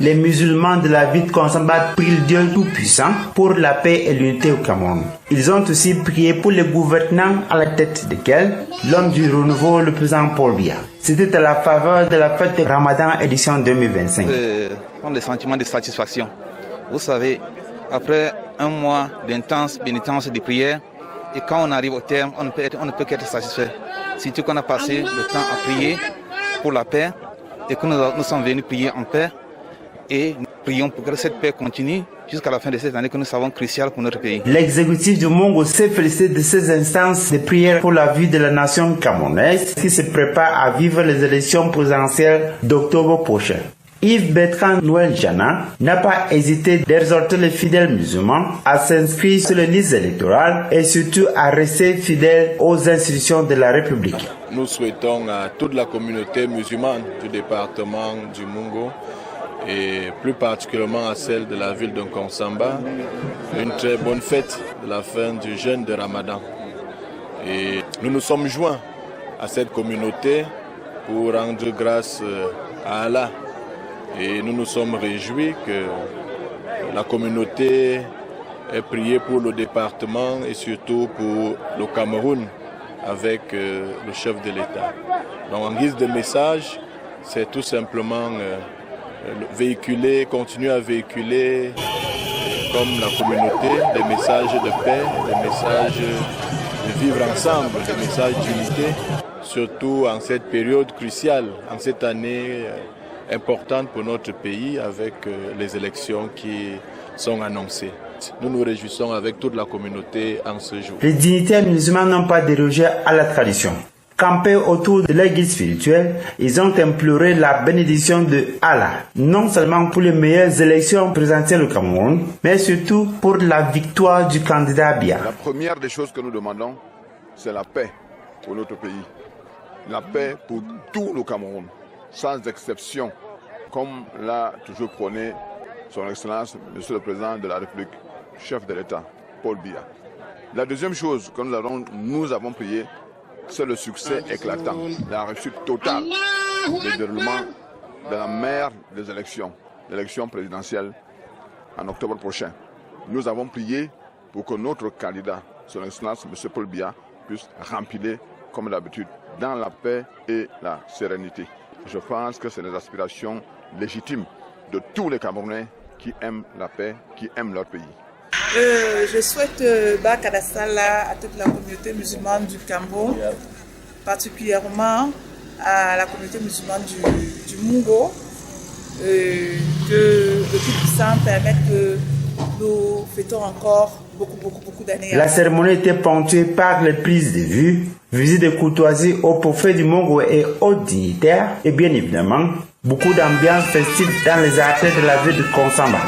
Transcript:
les musulmans de la ville de Konsamba prient le Dieu Tout-Puissant pour la paix et l'unité au Cameroun. Ils ont aussi prié pour les gouvernants à la tête desquels l'homme du renouveau, le président Paul Biya. C'était à la faveur de la fête de Ramadan édition 2025. Des sentiments de satisfaction. Vous savez, après un mois d'intense pénitence et de prière, et quand on arrive au terme, on ne peut qu'être satisfait. Surtout qu'on a passé le temps à prier pour la paix et que nous sommes venus prier en paix et nous prions pour que cette paix continue jusqu'à la fin de cette année que nous savons cruciale pour notre pays. L'exécutif du Mongo s'est félicité de ces instances de prière pour la vie de la nation camerounaise qui se prépare à vivre les élections présidentielles d'octobre prochain. Yves Bertrand Noël Jana n'a pas hésité d'exhorter les fidèles musulmans à s'inscrire sur les listes électorales et surtout à rester fidèles aux institutions de la République. Nous souhaitons à toute la communauté musulmane du département du Mongo et plus particulièrement à celle de la ville de Konsamba une très bonne fête de la fin du jeûne de Ramadan. Et nous nous sommes joints à cette communauté pour rendre grâce à Allah. Et nous nous sommes réjouis que la communauté ait prié pour le département et surtout pour le Cameroun avec le chef de l'État. Donc en guise de message, c'est tout simplement continuer à véhiculer comme la communauté des messages de paix, des messages de vivre ensemble, des messages d'unité, surtout en cette période cruciale, en cette année importante pour notre pays avec les élections qui sont annoncées. Nous nous réjouissons avec toute la communauté en ce jour. Les dignitaires musulmans n'ont pas dérogé à la tradition. Campés autour de leur guide spirituel, ils ont imploré la bénédiction de Allah, non seulement pour les meilleures élections présidentielles au Cameroun, mais surtout pour la victoire du candidat Biya. La première des choses que nous demandons, c'est la paix pour notre pays. La paix pour tout le Cameroun, sans exception, comme l'a toujours prôné son Excellence, Monsieur le Président de la République, chef de l'État, Paul Biya. La deuxième chose que nous avons prié, c'est le succès éclatant, la réussite totale du déroulement de la meilleure des l'élection présidentielle en octobre prochain. Nous avons prié pour que notre candidat, son Excellence, M. Paul Biya, puisse remplir comme d'habitude dans la paix et la sérénité. Je pense que c'est les aspirations légitimes de tous les Camerounais qui aiment la paix, qui aiment leur pays. Je souhaite Bakadassala à toute la communauté musulmane du Cameroun, particulièrement à la communauté musulmane du Mongo, que le Tout-Puissant permette que nous fêtons encore beaucoup d'années. La cérémonie était ponctuée par les prises de vue, visite de courtoisie au prophète du Mongo et aux dignitaires, et bien évidemment, beaucoup d'ambiance festive dans les artères de la ville de Konsamba.